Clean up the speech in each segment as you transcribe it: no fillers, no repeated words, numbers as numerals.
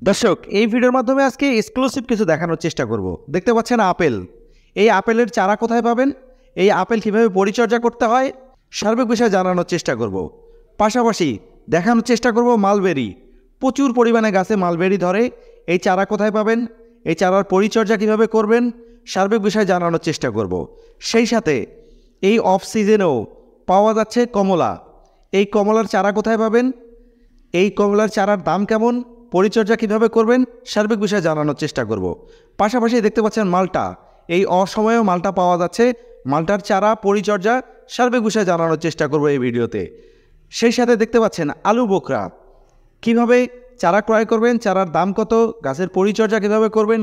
দর্শক, এই ভিডিওর মাধ্যমে আজকে এক্সক্লুসিভ কিছু দেখানোর চেষ্টা করব। দেখতে পাচ্ছেন আপেল। এই আপেলের চারা কোথায় পাবেন, এই আপেল কীভাবে পরিচর্যা করতে হয়, সার্বিক বিষয়ে জানানোর চেষ্টা করব। পাশাপাশি দেখানোর চেষ্টা করব মালবেরি। প্রচুর পরিমাণে গাছে মালবেরি ধরে, এই চারা কোথায় পাবেন, এই চারার পরিচর্যা কিভাবে করবেন, সার্বিক বিষয়ে জানানোর চেষ্টা করব। সেই সাথে এই অফ সিজনেও পাওয়া যাচ্ছে কমলা। এই কমলার চারা কোথায় পাবেন, এই কমলার চারার দাম কেমন, পরিচর্যা কিভাবে করবেন, সার্বিক বিষয়ে জানানোর চেষ্টা করব। পাশাপাশি দেখতে পাচ্ছেন মালটা। এই অসময়েও মালটা পাওয়া যাচ্ছে, মালটার চারা পরিচর্যা সার্বিক বিষয়ে জানানোর চেষ্টা করব এই ভিডিওতে। সেই সাথে দেখতে পাচ্ছেন আলু বোখরা। কিভাবে চারা ক্রয় করবেন, চারার দাম কত, গাছের পরিচর্যা কিভাবে করবেন,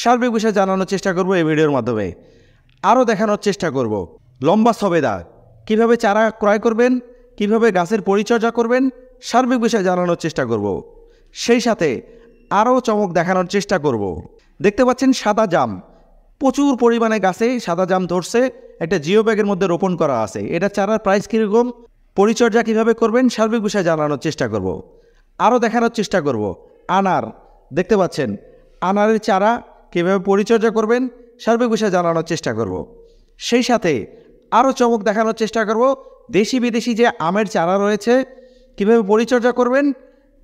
সার্বিক বিষয়ে জানানোর চেষ্টা করব এই ভিডিওর মাধ্যমে। আরও দেখানোর চেষ্টা করব লম্বা সবেদা। কিভাবে চারা ক্রয় করবেন, কিভাবে গাছের পরিচর্যা করবেন, সার্বিক বিষয়ে জানানোর চেষ্টা করব। সেই সাথে আরও চমক দেখানোর চেষ্টা করব। দেখতে পাচ্ছেন সাদা জাম। প্রচুর পরিমাণে গাছে সাদা জাম ধরছে, একটা জিও ব্যাগের মধ্যে রোপণ করা আছে। এটা চারার প্রাইস কীরকম, পরিচর্যা কিভাবে করবেন, সার্বিক বিষয়ে জানানোর চেষ্টা করব। আরও দেখানোর চেষ্টা করব আনার। দেখতে পাচ্ছেন আনারের চারা কীভাবে পরিচর্যা করবেন, সার্বিক বিষয়ে জানানোর চেষ্টা করব। সেই সাথে আরও চমক দেখানোর চেষ্টা করব দেশি বিদেশি যে আমের চারা রয়েছে, কীভাবে পরিচর্যা করবেন,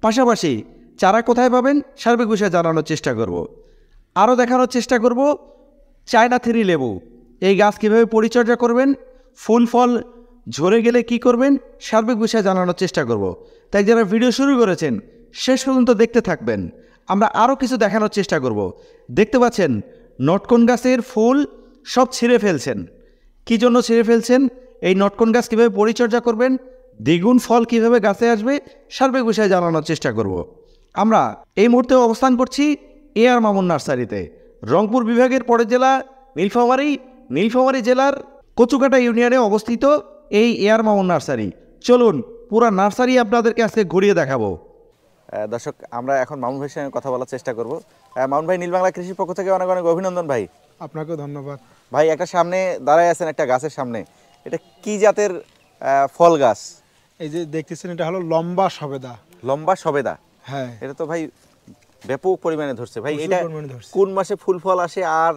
পাশাপাশি চারা কোথায় পাবেন, সার্বিক বিষয়ে জানানোর চেষ্টা করব। আরও দেখানোর চেষ্টা করব চায়না থ্রি লেবু। এই গাছ কীভাবে পরিচর্যা করবেন, ফুল ফল ঝরে গেলে কি করবেন, সার্বিক বিষয়ে জানানোর চেষ্টা করব। তাই যারা ভিডিও শুরু করেছেন শেষ পর্যন্ত দেখতে থাকবেন। আমরা আরও কিছু দেখানোর চেষ্টা করব। দেখতে পাচ্ছেন নটকন গাছের ফুল সব ছিঁড়ে ফেলছেন। কী জন্য ছিঁড়ে ফেলছেন, এই নটকন গাছ কীভাবে পরিচর্যা করবেন, দ্বিগুণ ফল কিভাবে গাছে আসবে, সার্বিক বিষয়ে জানানোর চেষ্টা করব। আমরা এই মুহূর্তে অবস্থান করছি এআর মামুন নার্সারিতে। রংপুর বিভাগের পরের জেলা নীলফামারী জেলার কচুকাটা ইউনিয়নে অবস্থিত এই এআর মামুন নার্সারি। চলুন পুরা নার্সারি আপনাদেরকে আজকে ঘুরিয়ে দেখাবো। দর্শক, আমরা এখন মামুন ভাইয়ের সঙ্গে কথা বলার চেষ্টা করব। মামুন ভাই, নীলবাংলা কৃষির পক্ষ থেকে অনেক অনেক অভিনন্দন ভাই। আপনাকেও ধন্যবাদ ভাই। একটা সামনে দাঁড়ায় আছেন, একটা গাছের সামনে, এটা কি জাতের ফল গাছ? এই যে দেখতেছেন, এটা হলো লম্বা সবেদা। লম্বা সবেদা? হ্যাঁ, এটা তো ভাই ব্যাপক পরিমাণে ধরছে ভাই। এটা ধরছে। কোন মাসে ফুল ফল আসে আর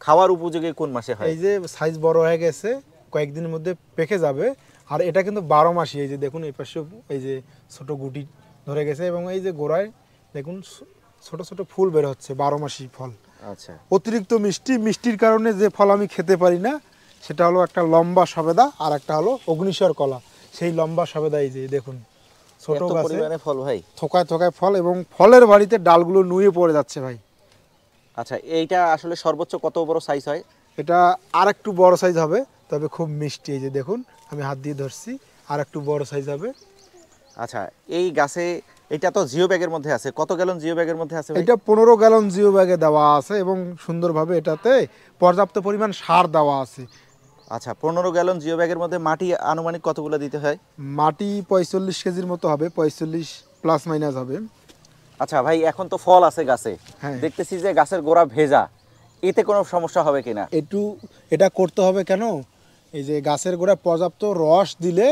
খাওয়ার উপযোগী কোন মাসে হয়? এই যে সাইজ বড় হয়ে গেছে, কয়েকদিনের মধ্যে পেকে যাবে। আর এটা কিন্তু 12 মাসই। এই যে দেখুন, এই পাশে এই যে ছোট গুটি ধরে গেছে এবং এই যে গোড়ায় দেখুন ছোট ছোট ফুল বের হচ্ছে, 12 মাসি ফল। আচ্ছা। অতিরিক্ত মিষ্টির কারণে যে ফল আমি খেতে পারি না, সেটা হলো একটা লম্বা সবেদা আর একটা হলো অগ্নিশ্বর কলা। সেই লম্বা সবেদা এই যে দেখুন, ছোট গাছে ফল ভাই, থোকায় থোকায় ফল এবং ফলের বাড়িতে ডালগুলো নুয়ে পড়ে যাচ্ছে ভাই। আচ্ছা, এইটা আসলে সর্বোচ্চ কত বড় সাইজ হয়? এটা আর একটু বড় সাইজ হবে, তবে খুব মিষ্টি। এই যে দেখুন, আমি হাত দিয়ে ধরছি, আর একটু বড় সাইজ হবে। আচ্ছা, এই গাছে এটা তো জিও ব্যাগের মধ্যে আছে, কত গ্যালন জিও ব্যাগের মধ্যে আছে? এটা 15 গ্যালন জিও ব্যাগে দেওয়া আছে এবং সুন্দরভাবে এটাতে পর্যাপ্ত পরিমাণ সার দেওয়া আছে। আচ্ছা, 15 গ্যালন জিও ব্যাগের মধ্যে মাটি আনুমানিক কতগুলো দিতে হয়? মাটি 45 কেজির মতো হবে, 45 প্লাস মাইনাস হবে। আচ্ছা ভাই, এখন তো ফল আছে গাছে, হ্যাঁ, দেখতেছি যে গাছের গোড়া ভেজা, এতে কোনো সমস্যা হবে কিনা? এটা করতে হবে কেন, এই যে গাছের গোড়ায় পর্যাপ্ত রস দিলে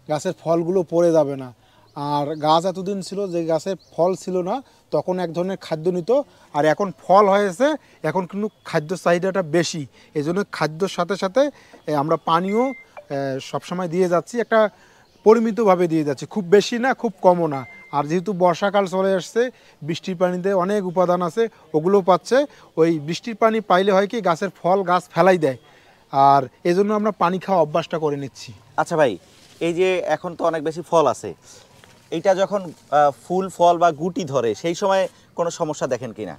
গাছের ফলগুলো পড়ে যাবে না। আর গাছ এতদিন ছিল যে গাছের ফল ছিল না, তখন এক ধরনের খাদ্য নিত, আর এখন ফল হয়েছে, এখন কিন্তু খাদ্য চাহিদাটা বেশি। এই জন্য খাদ্যর সাথে সাথে আমরা পানিও সবসময় দিয়ে যাচ্ছি, একটা পরিমিতভাবে দিয়ে যাচ্ছি, খুব বেশি না খুব কমও না। আর যেহেতু বর্ষাকাল চলে আসছে, বৃষ্টির পানিতে অনেক উপাদান আছে, ওগুলো পাচ্ছে। ওই বৃষ্টির পানি পাইলে হয় কি, গাছের ফল গাছ ফেলাই দেয়, আর এই জন্য আমরা পানি খাওয়া অভ্যাসটা করে নিচ্ছি। আচ্ছা ভাই, এই যে এখন তো অনেক বেশি ফল আছে, এইটা যখন ফুল ফল বা গুটি ধরে সেই সময় কোনো সমস্যা দেখেন কিনা?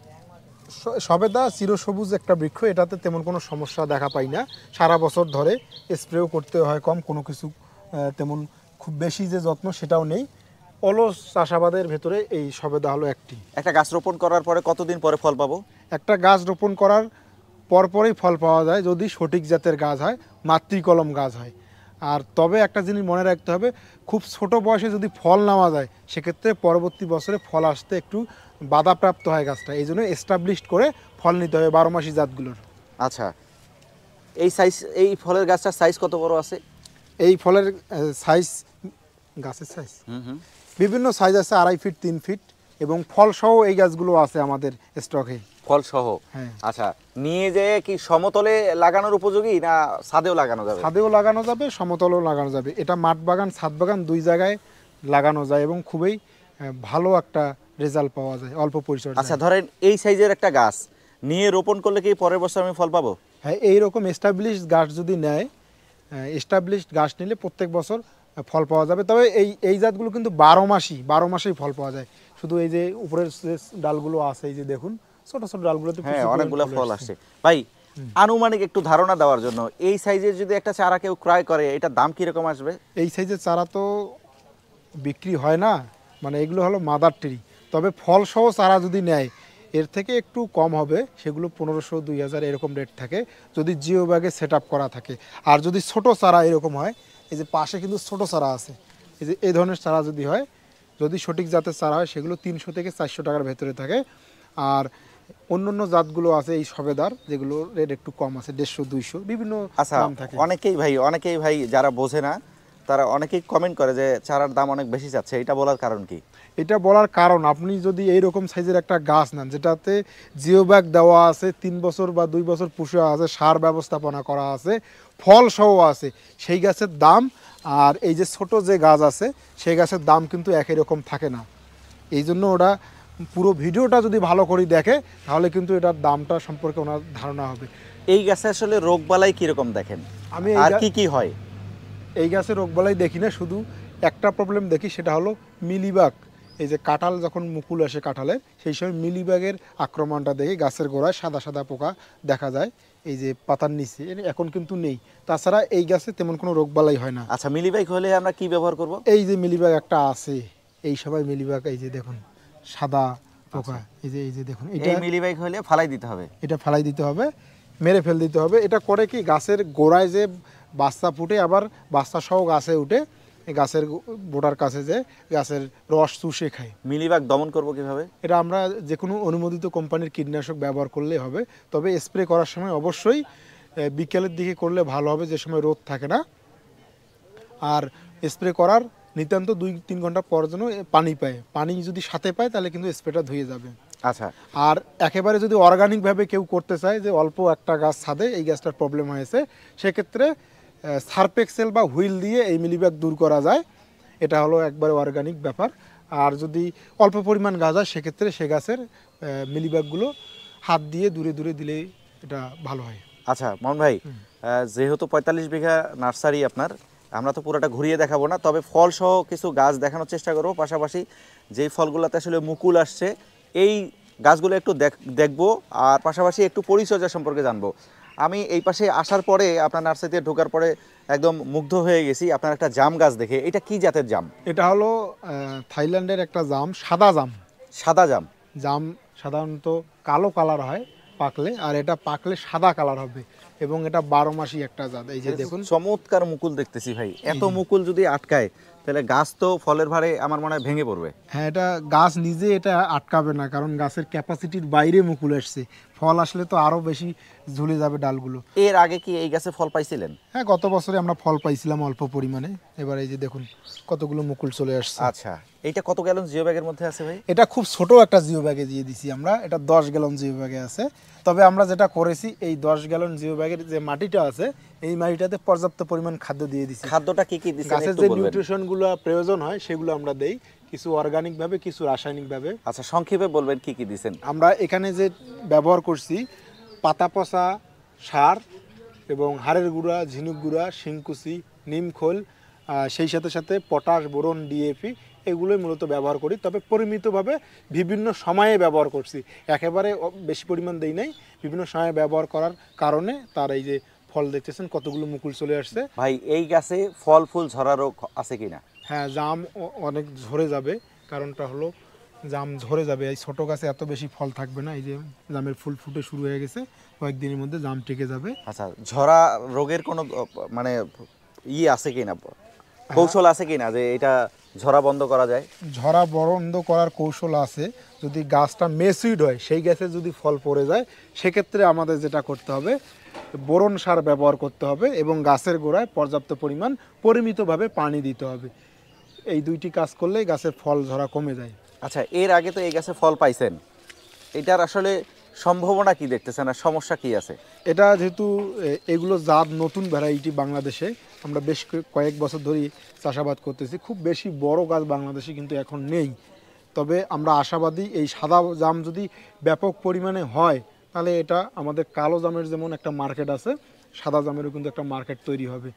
সবেদা চিরসবুজ একটা বৃক্ষ, এটাতে তেমন কোনো সমস্যা দেখা পাই না। সারা বছর ধরে স্প্রেও করতে হয় কম, কোনো কিছু তেমন খুব বেশি যে যত্ন সেটাও নেই। অলস চাষাবাদের ভেতরে এই সবেদা হলো একটি। একটা গাছ রোপণ করার পরে কতদিন পরে ফল পাবো? একটা গাছ রোপণ করার পরপরই ফল পাওয়া যায়, যদি সঠিক জাতের গাছ হয়, মাতৃকলম গাছ হয়। আর তবে একটা জিনিস মনে রাখতে হবে, খুব ছোট বয়সে যদি ফল নেওয়া যায়, সেক্ষেত্রে পরবর্তী বছরে ফল আসতে একটু বাধাপ্রাপ্ত হয় গাছটা। এই জন্য এস্টাবলিশড করে ফল নিতে হবে 12 মাসি জাতগুলোর। আচ্ছা, এই ফলের গাছটার সাইজ কত বড় আছে? এই ফলের সাইজ, গাছের সাইজ বিভিন্ন সাইজ আছে, 2.5 ফিট 3 ফিট এবং ফলসহ এই গাছগুলো আছে আমাদের স্টকে। ফল সহ? হ্যাঁ। আচ্ছা, নিয়ে যেয়ে কি সমতলে লাগানোর উপযোগী না ছাদেও লাগানো যাবে? ছাদেও লাগানো যাবে, সমতলেও লাগানো যাবে। এটা মাঠ বাগান, ছাদ বাগান দুই জায়গায় লাগানো যায় এবং খুবই ভালো একটা রেজাল্ট পাওয়া যায় অল্প পরিচর্যায়। আচ্ছা, ধরেন এই সাইজের একটা গাছ নিয়ে রোপণ করলে কি পরের বছর আমি ফল পাবো? হ্যাঁ, এইরকম এস্টাবলিশড গাছ যদি নেয়, এস্টাবলিশড গাছ নিলে প্রত্যেক বছর ফল পাওয়া যাবে। তবে এই জাতগুলো কিন্তু 12 মাসেই ফল পাওয়া যায়। শুধু এই যে উপরের যে ডালগুলো আছে, এই যে দেখুন ছোট ছোট ডালগুলোতে হ্যাঁ, অনেকগুলো ফল আসছে। ভাই, আনুমানিক একটু ধারণা দেওয়ার জন্য, এই সাইজের যদি একটা চারা কেউ ক্রয় করে, এটার দাম কিরকম আসবে? এই সাইজের চারা তো বিক্রি হয় না, মানে এগুলো হলো মাদার ট্রি। তবে ফল সহ চারা যদি নেয়, এর থেকে একটু কম হবে, সেগুলো 1500 2000 এরকম রেট থাকে যদি জিও ব্যাগে সেট আপ করা থাকে। আর যদি ছোট চারা এরকম হয়, এই যে পাশে কিন্তু ছোট চারা আছে, এই যে এই ধরনের চারা যদি হয়, যদি সঠিক জাতের চারা হয়, সেগুলো 300 থেকে 400 টাকার ভেতরে থাকে। আর অন্য জাতগুলো আছে এই সবেদার, যেগুলো রেট একটু কম আছে, 150 200 বিভিন্ন আচ্ছা, দাম থাকে। অনেকেই ভাই যারা বোঝে না, তারা অনেকেই কমেন্ট করে যে চারার দাম অনেক বেশি যাচ্ছে, এটা বলার কারণ কি? এটা বলার কারণ, আপনি যদি এইরকম সাইজের একটা গাছ নেন, যেটাতে জিও ব্যাগ দেওয়া আছে, 3 বছর বা 2 বছর পুষে আছে, সার ব্যবস্থাপনা করা আছে, ফল সহ আছে, সেই গাছের দাম আর এই যে ছোট যে গাছ আছে সেই গাছের দাম কিন্তু একই রকম থাকে না। এই জন্য ওরা পুরো ভিডিওটা যদি ভালো করে দেখে, তাহলে কিন্তু এটার দামটা সম্পর্কে ওনার ধারণা হবে। এই গাছে আসলে রোগবালাই কিরকম দেখেন, আমি আর কি কি হয়? এই গাছে রোগবালাই দেখি না, শুধু একটা প্রবলেম দেখি, সেটা হলো মিলিবাগ। এই যে কাঁঠাল যখন মুকুল আসে কাঁঠালের, সেই সময় মিলিবাগের আক্রমণটা দেখি, গাছের গোড়ায় সাদা সাদা পোকা দেখা যায় এই যে পাতার নিচে, এখন কিন্তু নেই। তাছাড়া এই গাছে তেমন কোনো রোগবালাই হয় না। আচ্ছা, মিলিবাগ হলে আমরা কি ব্যবহার করব? এই যে মিলিবাগ একটা আছে, এই সবাই মিলিবাগ, এই যে দেখুন সাদা পোকা, এই যে দেখুন, এই মিলিবাগ হলে ফালাই দিতে হবে? এটা ফালাই দিতে হবে, মেরে ফেল দিতে হবে। এটা করে কি, গাছের গোড়ায় যে বাচ্চা ফুটে, আবার বাচ্চা সহ গাছে উঠে এই গাছের বোটার কাছে যে গাছের রস চুষে খায়। মিলিবাগ দমন করব কিভাবে? এটা আমরা যে কোনো অনুমোদিত কোম্পানির কীটনাশক ব্যবহার করলেই হবে। তবে স্প্রে করার সময় অবশ্যই বিকেলের দিকে করলে ভালো হবে, যে সময় রোদ থাকে না। আর স্প্রে করার নিতান্ত 2-3 ঘন্টা পর যেন পানি পায়, পানি যদি সাথে পায় তাহলে কিন্তু স্প্রেটা ধুয়ে যাবে। আচ্ছা, আর একেবারে যদি অর্গানিকভাবে কেউ করতে চায়, যে অল্প একটা গাছ ছাদে এই গাছটার প্রবলেম হয়েছে, সেক্ষেত্রে সারপেক্সেল বা হুইল দিয়ে এই মিলিবাগ দূর করা যায়। এটা হলো একবারে অর্গানিক ব্যাপার। আর যদি অল্প পরিমাণ গাছ হয়, সেক্ষেত্রে সে গাছের মিলিবাগগুলো হাত দিয়ে দূরে দূরে দিলেই এটা ভালো হয়। আচ্ছা মামুন ভাই, যেহেতু 45 বিঘা নার্সারি আপনার, আমরা তো পুরোটা ঘুরিয়ে দেখাবো না, তবে ফল সহ কিছু গাছ দেখানোর চেষ্টা করবো। পাশাপাশি যেই ফলগুলোতে আসলে মুকুল আসছে, এই গাছগুলো একটু দেখবো, আর পাশাপাশি একটু পরিচর্যা সম্পর্কে জানবো। আমি এই পাশে আসার পরে, আপনার নার্সারিতে ঢোকার পরে একদম মুগ্ধ হয়ে গেছি আপনার একটা জাম গাছ দেখে। এটা কি জাতের জাম? এটা হলো থাইল্যান্ডের একটা জাম, সাদা জাম। সাদা জাম? জাম সাধারণত কালো কালার হয় পাকলে, আর এটা পাকলে সাদা কালার হবে, এবং এটা 12 মাসই একটা জাত। এই যে দেখুন, চমৎকার মুকুল দেখতেছি ভাই। এত মুকুল যদি আটকায়, তাহলে গাছ তো ফলের ভারে আমার মনে হয় ভেঙে পড়বে। হ্যাঁ, এটা গাছ নিজে এটা আটকাবে না, কারণ গাছের ক্যাপাসিটির বাইরে মুকুল আসছে। ফল আসলে তো আরো বেশি ঝুলে যাবে ডালগুলো। এর আগে কি এই গাছে ফল পাইছিলেন? হ্যাঁ, গত বছরে আমরা ফল পাইছিলাম অল্প পরিমাণে। এবার এই যে দেখুন কতগুলো মুকুল চলে আসছে। আচ্ছা, এইটা কত গ্যালন জিও ব্যাগের মধ্যে আছে ভাই? এটা খুব ছোট একটা জিও ব্যাগে দিয়ে দিছি আমরা, এটা 10 গ্যালন জিও ব্যাগে আছে। তবে আমরা যেটা করেছি, এই 10 গ্যালন জিও ব্যাগের যে মাটিটা আছে, এই মাটিটাতে পর্যাপ্ত পরিমাণ খাদ্য দিয়ে দিছি। খাদ্যটা কি কি দিছেন গাছের একটু যে বলবেন? নিউট্রিশনগুলো প্রয়োজন হয় সেগুলো আমরা দেই, কিছু অর্গানিক ভাবে, কিছু রাসায়নিক ভাবে। আচ্ছা, সংক্ষেপে বলবেন কি কি দিছেন? আমরা এখানে যে ব্যবহার করছি, পাতা পচা সার এবং হাড়ের গুঁড়া, ঝিনুক গুঁড়া, শিংকুচি, নিমখোল, সেই সাথে সাথে পটাশ, বোরন, ডিএপি, এগুলোই মূলত ব্যবহার করি। তবে পরিমিতভাবে বিভিন্ন সময়ে ব্যবহার করছি, একেবারে বেশি পরিমাণ দেই নাই। বিভিন্ন সময়ে ব্যবহার করার কারণে তার এই যে ফল দেখতেছেন কতগুলো মুকুল চলে আসছে। ভাই, এই গাছে ফল ফুল ঝরা রোগ আছে কিনা? হ্যাঁ, জাম অনেক ঝরে যাবে, কারণটা হলো জাম ঝরে যাবে। এই ছোট গাছে এত বেশি ফল থাকবে না। এই যে জামের ফুল ফুটে শুরু হয়ে গেছে, কয়েকদিনের মধ্যে জাম টেকে যাবে। আচ্ছা, ঝরা রোগের কোনো মানে আছে কিনা, কৌশল আছে কিনা যে এটা ঝরা বন্ধ করা যায়? ঝরা বন্ধ করার কৌশল আছে। যদি গাছটা মেসুইড হয়, সেই গাছে যদি ফল পড়ে যায়, সেক্ষেত্রে আমাদের যেটা করতে হবে, বোরন সার ব্যবহার করতে হবে এবং গাছের গোড়ায় পর্যাপ্ত পরিমাণ পরিমিতভাবে পানি দিতে হবে। এই দুইটি কাজ করলেই গাছের ফল ঝরা কমে যায়। আচ্ছা, এর আগে তো এই গাছে ফল পাইছেন, এটার আসলে সম্ভাবনা কি দেখতেছেন আর সমস্যা কি আছে? এটা যেহেতু এগুলো জাত নতুন ভ্যারাইটি বাংলাদেশে, আমরা বেশ কয়েক বছর ধরেই চাষাবাদ করতেছি। খুব বেশি বড় গাছ বাংলাদেশে কিন্তু এখন নেই। তবে আমরা আশাবাদী এই সাদা জাম যদি ব্যাপক পরিমাণে হয়, তাহলে এটা আমাদের কালো জামের যেমন একটা মার্কেট আছে, সাদা জামেরও কিন্তু একটা মার্কেট তৈরি হবে।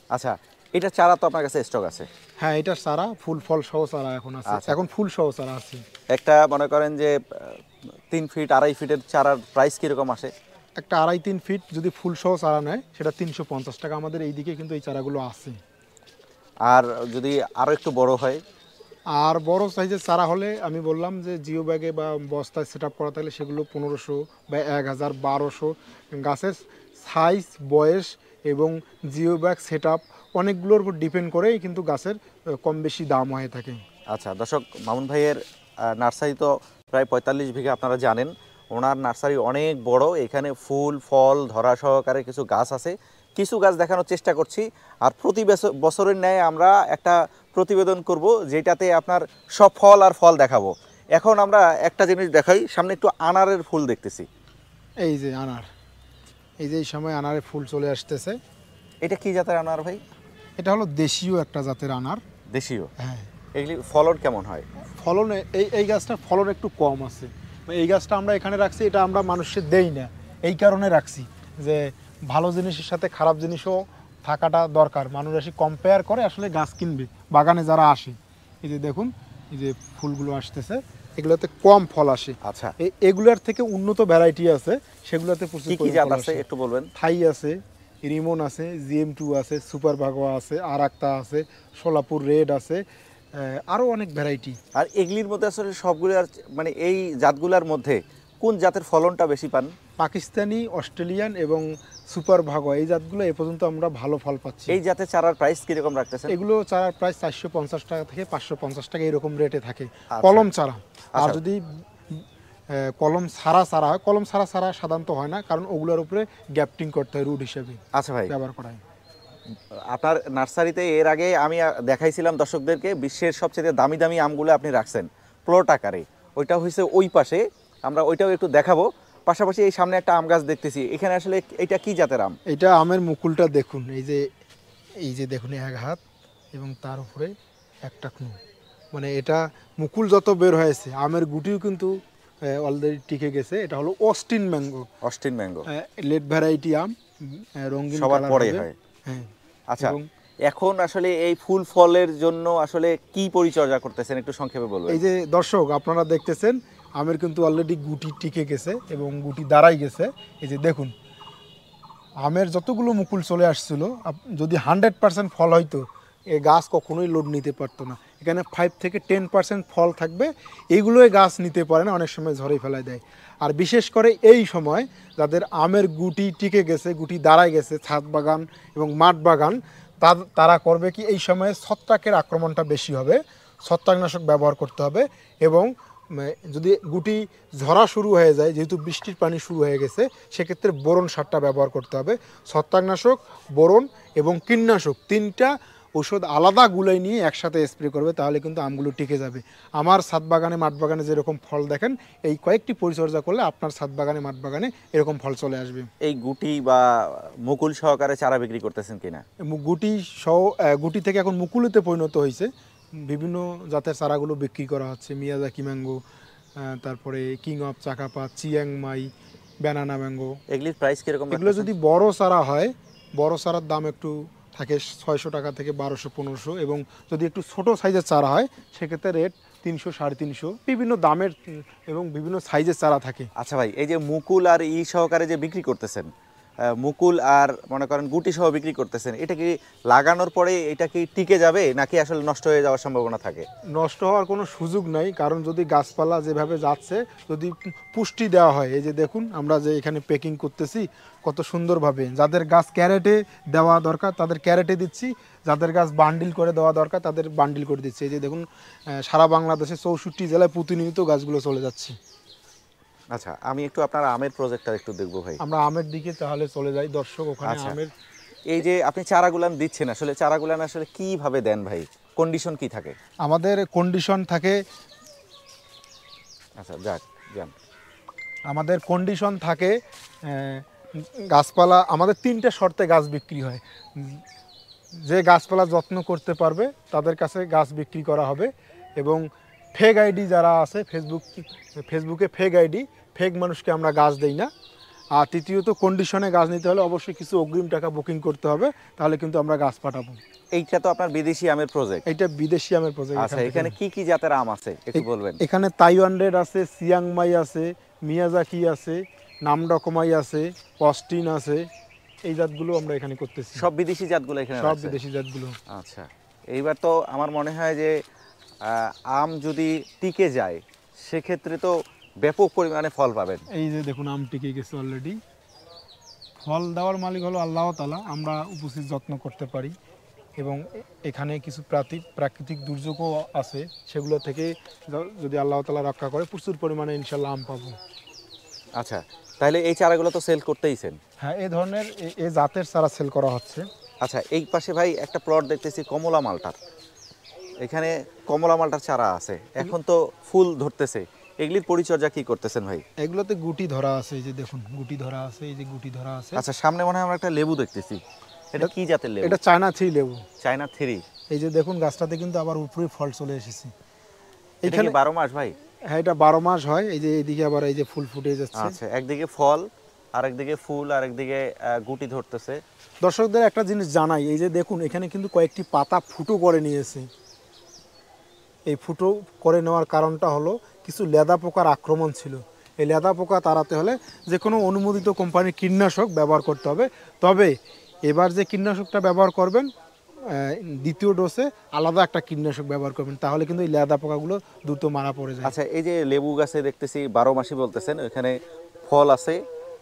আচ্ছা, এটা চারা তো আপনার কাছে স্টক আছে? হ্যাঁ, এটার চারা ফুল ফল সহ চারা এখন আছে। আচ্ছা। এখন ফুল সহ চারা আছে। একটা মনে করেন যে 3 ফিট 2.5 ফিটের চারার প্রাইস কীরকম আসে? একটা 2.5-3 ফিট যদি ফুল সহ চারা নেয়, সেটা 350 টাকা। আমাদের এই দিকে কিন্তু এই চারাগুলো আছে। আর যদি আরও একটু বড় হয়? আর বড় সাইজের চারা হলে আমি বললাম যে জিও ব্যাগে বা বস্তায় সেট আপ করা থাকলে সেগুলো 1500 বা 1000, 1200। গাছের সাইজ, বয়স এবং জিও ব্যাগ সেট আপ অনেকগুলোর উপর ডিপেন্ড করেই কিন্তু গাছের কম বেশি দাম হয়ে থাকে। আচ্ছা দর্শক, মামুন ভাইয়ের নার্সারি তো প্রায় 45 বিঘা, আপনারা জানেন। ওনার নার্সারি অনেক বড়, এখানে ফুল ফল ধরা সহকারে কিছু গাছ আছে। কিছু গাছ দেখানোর চেষ্টা করছি, আর প্রতি বছরের ন্যায় আমরা একটা প্রতিবেদন করব যেটাতে আপনার সব ফল আর ফল দেখাবো। এখন আমরা একটা জিনিস দেখাই, সামনে একটু আনারের ফুল দেখতেছি। এই যে আনার, এই যে এই সময় আনারের ফুল চলে আসতেছে। এটা কি জাতের আনার ভাই? এটা হলো দেশীয় একটা জাতের আনার। দেশীয়? হ্যাঁ। এগুলি ফলন কেমন হয়? ফলনে এই গাছটার ফলন একটু কম আছে। এই গাছটা আমরা এখানে রাখছি, এটা আমরা মানুষকে দেই না, এই কারণে রাখছি যে ভালো জিনিসের সাথে খারাপ জিনিসও থাকাটা দরকার। মানুষ এসে কম্পেয়ার করে আসলে গাছ কিনবে, বাগানে যারা আসে। এই যে দেখুন, এই যে ফুলগুলো আসতেছে, এগুলোতে কম ফল আসে। আচ্ছা, এগুলোর থেকে উন্নত ভ্যারাইটি আছে, সেগুলোতে প্রচুর কি কি পরিমাণ জাত ফল আছে আসে। একটু বলবেন? থাই আছে, রিমন আছে, GM2 আছে, সুপার ভাগোয়া আছে, আরাক্তা আছে, সোলাপুর রেড আছে, আরও অনেক ভ্যারাইটি। আর এগুলির মধ্যে আসলে সবগুলোর মানে এই জাতগুলোর মধ্যে কোন জাতের ফলনটা বেশি পান? পাকিস্তানি, অস্ট্রেলিয়ান এবং সুপার ভাগোয়া এই জাতগুলো এ পর্যন্ত আমরা ভালো ফল পাচ্ছি। এই জাতের চারার প্রাইস কিরকম রাখতেছেন? এগুলো চারার প্রাইস 450 টাকা থেকে 550 টাকা এরকম রেটে থাকে, আচ্ছা। কলম চারা। আর আচ্ছা। যদি কলম ছাড়া চারা হয়, কলম ছাড়া চারা সাধারণত হয় না, কারণ ওগুলোর উপরে গ্যাপটিং করতে হয়, রুট হিসেবে আচ্ছা ভাই, ব্যবহার করা হয়। আপনার নার্সারিতে এর আগে আমি দেখাইছিলাম দর্শকদেরকে বিশ্বের সবচেয়ে দামি দামি আমগুলো আপনি রাখছেন প্লট আকারে। ওইটা হয়েছে ওই পাশে, আমরা ওইটাও একটু দেখাবো। পাশাপাশি এই সামনে একটা আম গাছ দেখতেছি, এখানে আসলে এটা কি জাতের আম? এটা আমের মুকুলটা দেখুন, এই যে দেখুন এক হাত এবং তার উপরে একটা ক্নু, মানে এটা মুকুল যত বের হয়েছে, আমের গুটিও কিন্তু অলরেডি টিকে গেছে। এটা হলো Austin mango, Austin mango, late variety আম, রঙিন সবার কালার পরে হবে। হয়। হ্যাঁ। আচ্ছা, এবং এখন আসলে এই ফুল ফলের জন্য আসলে কি পরিচর্যা করতেছেন একটু সংক্ষেপে বলবেন? এই যে দর্শক আপনারা দেখতেছেন, আমের কিন্তু অলরেডি গুটি টিকে গেছে এবং গুটি দাঁড়াই গেছে। এই যে দেখুন, আমের যতগুলো মুকুল চলে আসছিল, যদি 100% ফল হয়তো এই গাছ কখনোই লোড নিতে পারতো না। এখানে 5 থেকে 10% ফল থাকবে, এইগুলোই গাছ নিতে পারে না, অনেক সময় ঝরে ফেলায় দেয়। আর বিশেষ করে এই সময় যাদের আমের গুটি টিকে গেছে, গুটি দাঁড়ায় গেছে, ছাদ বাগান এবং মাঠ বাগান, তারা করবে কি, এই সময়ে ছত্রাকের আক্রমণটা বেশি হবে, ছত্রাকনাশক ব্যবহার করতে হবে। এবং যদি গুটি ঝরা শুরু হয়ে যায়, যেহেতু বৃষ্টির পানি শুরু হয়ে গেছে, সেক্ষেত্রে বোরন সারটা ব্যবহার করতে হবে। ছত্রাকনাশক, বোরন এবং কীটনাশক, 3টা ওষুধ আলাদা গুলাই নিয়ে একসাথে স্প্রে করবে, তাহলে কিন্তু আমগুলো টিকে যাবে। আমার ছাদ বাগানে মাঠ বাগানে যেরকম ফল দেখেন, এই কয়েকটি পরিচর্যা করলে আপনার ছাদ বাগানে মাঠ বাগানে এরকম ফল চলে আসবে। এই গুটি বা মুকুল সহকারে চারা বিক্রি করতেছেন কিনা? গুটি সহ গুটি থেকে এখন মুকুলেতে পরিণত হয়েছে, বিভিন্ন জাতের চারাগুলো বিক্রি করা হচ্ছে। মিয়াজাকি ম্যাঙ্গো, তারপরে king of Chakapat, Chiang Mai, banana mango. এগুলির প্রাইস কিরকম? এগুলো যদি বড় চারা হয়, বড় চারার দাম একটু থাকে 600 টাকা থেকে 1200-1500, এবং যদি একটু ছোট সাইজের চারা হয় সেক্ষেত্রে রেট 300-350, বিভিন্ন দামের এবং বিভিন্ন সাইজের চারা থাকে। আচ্ছা ভাই, এই যে মুকুল আর সহকারে যে বিক্রি করতেছেন, মুকুল আর মনে করেন গুটি সহ বিক্রি করতেছেন, এটা কি লাগানোর পরে এটা কি টিকে যাবে নাকি আসলে নষ্ট হয়ে যাওয়ার সম্ভাবনা থাকে? নষ্ট হওয়ার কোনো সুযোগ নাই, কারণ যদি গাছপালা যেভাবে যাচ্ছে, যদি পুষ্টি দেওয়া হয়, এই যে দেখুন আমরা যে এখানে প্যাকিং করতেছি কত সুন্দরভাবে, যাদের গাছ ক্যারেটে দেওয়া দরকার তাদের ক্যারেটে দিচ্ছি, যাদের গাছ বান্ডিল করে দেওয়া দরকার তাদের বান্ডিল করে দিচ্ছি। এই যে দেখুন, সারা বাংলাদেশে 64 জেলায় প্রতিনিয়ত গাছগুলো চলে যাচ্ছে। আচ্ছা, আমি একটু আপনার আমের প্রজেক্টটা একটু দেখবো ভাই। আমরা আমের দিকে তাহলে চলে যাই দর্শক, ওখানে আচ্ছা। আমের এই যে আপনি চারাগুলান দিচ্ছেন, আসলে চারাগুলান আসলে কিভাবে দেন ভাই? কন্ডিশন কি থাকে? আমাদের কন্ডিশন থাকে আচ্ছা যাক যান। আমাদের কন্ডিশন থাকে গাছপালা আমাদের 3টে শর্তে গাছ বিক্রি হয়। যে গাছপালা যত্ন করতে পারবে তাদের কাছে গাছ বিক্রি করা হবে, এবং ফেক আইডি যারা আছে ফেসবুকে ফেক আইডি, ফেক মানুষকে আমরা গাছ দেই না। আর তৃতীয়ত কন্ডিশনে গাছ নিতে হলে অবশ্যই কিছু অগ্রিম টাকা বুকিং করতে হবে, তাহলে কিন্তু আমরা গাছ পাঠাবো। এইটা তো আপনার বিদেশি আমের প্রজেক্ট। এইটা বিদেশি আমের প্রজেক্ট। আচ্ছা এখানে কি কি জাতের আম আছে একটু বলবেন? এখানে তাইওয়ান রেড আছে, সিয়াংমাই আছে, মিয়াজাকি আছে, নামডকমাই আছে, অস্টিন আছে। এই জাতগুলো আমরা এখানে করতেছি। সব বিদেশি জাতগুলো এখানে সব আছে? বিদেশি জাতগুলো। আচ্ছা এইবার তো আমার মনে হয় যে আম যদি টিকে যায় সেক্ষেত্রে তো ব্যাপক পরিমাণে ফল পাবেন। এই যে দেখুন আম টিকে গেছে অলরেডি। ফল দেওয়ার মালিক হলো আল্লাহ তাআলা, আমরা উপস্থিত যত্ন করতে পারি, এবং এখানে কিছু প্রাকৃতিক দুর্যোগও আছে, সেগুলো থেকে যদি আল্লাহ তাআলা রক্ষা করে প্রচুর পরিমাণে ইনশাল্লাহ আম পাবো। আচ্ছা তাহলে এই চারাগুলো তো সেল করতেইছেন? হ্যাঁ, এই ধরনের এই জাতের চারা সেল করা হচ্ছে। আচ্ছা এই পাশে ভাই একটা প্লট দেখতেছি কমলা মালটার, এখানে কমলা মালটার চারা আছে, এখন তো ফুল ধরতেছে, এগুলির পরিচর্যা কি করতেছেন ভাই? এগুলোতে গুটি ধরা আছে, এই যে দেখুন গুটি ধরা আছে, এই যে গুটি ধরা আছে। আচ্ছা সামনে মনে হয় আমরা একটা লেবু দেখতেছি, এটা কি জাতের লেবু? এটা চায়না 3 লেবু। চায়না 3? এই যে দেখুন গাছটাতে কিন্তু আবার উপরে ফল চলে এসেছে। এখানে 12 মাস ভাই? হ্যাঁ, এটা 12 মাস হয়। এই যে এইদিকে আবার এই যে ফুল ফুটে যাচ্ছে। আচ্ছা একদিকে ফল আর একদিকে ফুল আর একদিকে গুটি ধরতেছে। দর্শকদের একটা জিনিস জানাই, এই যে দেখুন এখানে কিন্তু কয়েকটি পাতা ফুটো করে নিয়েছে। এই ফুটো করে নেওয়ার কারণটা হলো কিছু লেদা পোকার আক্রমণ ছিল। এই লেদা পোকা তাড়াতে হলে যে কোনো অনুমোদিত কোম্পানির কীটনাশক ব্যবহার করতে হবে। তবে এবার যে কীটনাশকটা ব্যবহার করবেন, দ্বিতীয় ডোজে আলাদা একটা কীটনাশক ব্যবহার করবেন, তাহলে কিন্তু এই লেদা পোকাগুলো দ্রুত মারা পড়ে যায়। আচ্ছা এই যে লেবু গাছে দেখতেছি 12 মাসই বলতেছেন, এখানে ফল আছে,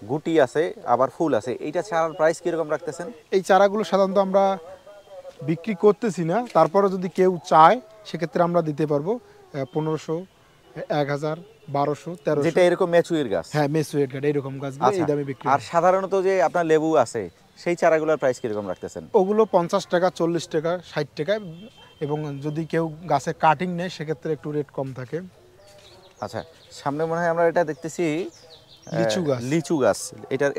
গুটি আছে, আবার ফুল আছে, এইটা চারার প্রাইস কিরকম রাখতেছেন? এই চারাগুলো সাধারণত আমরা বিক্রি করতেছি না, তারপরে যদি কেউ চায় সেক্ষেত্রে আমরা দিতে পারবো 1500, 1000, 1200, 1300। যেটা এরকম ম্যাচুয়ার গাছ? হ্যাঁ, মেসুয়েট গাছ এরকম গাছগুলো এই দামে বিক্রি। আর সাধারণত যে আপনার লেবু আছে সেই চারাগুলোর প্রাইস কিরকম রাখতেছেন? ওগুলো 50 টাকা, 40 টাকা, 60 টাকা, এবং যদি কেউ গাছের কাটিং নেয় সেক্ষেত্রে একটু রেট কম থাকে। আচ্ছা সামনে মনে হয় আমরা এটা দেখতেছি লিচু গাছ। লিচু গাছ,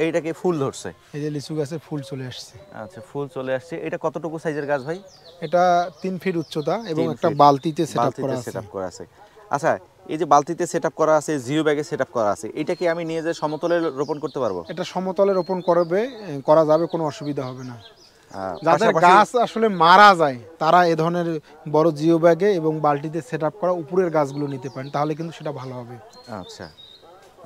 এইটা কি ফুল ধরছে? এই যে লিচু গাছে ফুল চলে আসছে। আচ্ছা ফুল চলে আসছে, এটা কতটুকু সাইজের গাছ ভাই? এটা 3 ফিট উচ্চতা এবং 3 একটা ফিট। বালতিতে সেটআপ করা আছে। সেটআপ করা আছে। আচ্ছা এই যে বালতিতে সেটআপ করা আছে, জিও ব্যাগে সেটআপ করা আছে, এটা কি আমি নিয়ে যে সমতলে রোপণ করতে পারবো? এটা সমতলে রোপণ করা যাবে, কোনো অসুবিধা হবে না। যাদের গাছ আসলে মারা যায় তারা এ ধরনের বড় জিও ব্যাগে এবং বালতিতে সেটআপ করা উপরের গাছগুলো নিতে পারেন, তাহলে কিন্তু সেটা ভালো হবে। আচ্ছা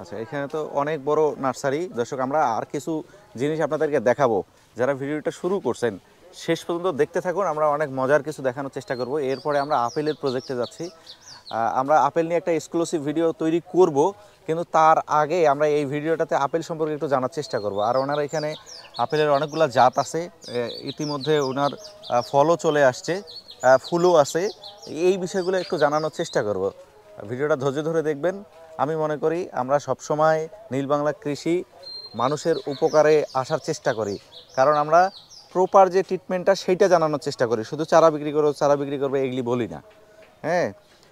আচ্ছা এখানে তো অনেক বড় নার্সারি। দর্শক আমরা আর কিছু জিনিস আপনাদেরকে দেখাবো, যারা ভিডিওটা শুরু করছেন শেষ পর্যন্ত দেখতে থাকুন, আমরা অনেক মজার কিছু দেখানোর চেষ্টা করব। এরপরে আমরা আপেলের প্রজেক্টে যাচ্ছি, আমরা আপেল নিয়ে একটা এক্সক্লুসিভ ভিডিও তৈরি করব, কিন্তু তার আগে আমরা এই ভিডিওটাতে আপেল সম্পর্কে একটু জানার চেষ্টা করব। আর ওনার এখানে আপেলের অনেকগুলো জাত আছে, ইতিমধ্যে ওনার ফলও চলে আসছে, ফুলও আছে, এই বিষয়গুলো একটু জানানোর চেষ্টা করব। ভিডিওটা ধৈর্য ধরে দেখবেন। আমি মনে করি আমরা সবসময় নীল বাংলা কৃষি মানুষের উপকারে আসার চেষ্টা করি, কারণ আমরা প্রপার যে ট্রিটমেন্টটা সেইটা জানানোর চেষ্টা করি, শুধু চারা বিক্রি করবে এগুলি বলি না। হ্যাঁ,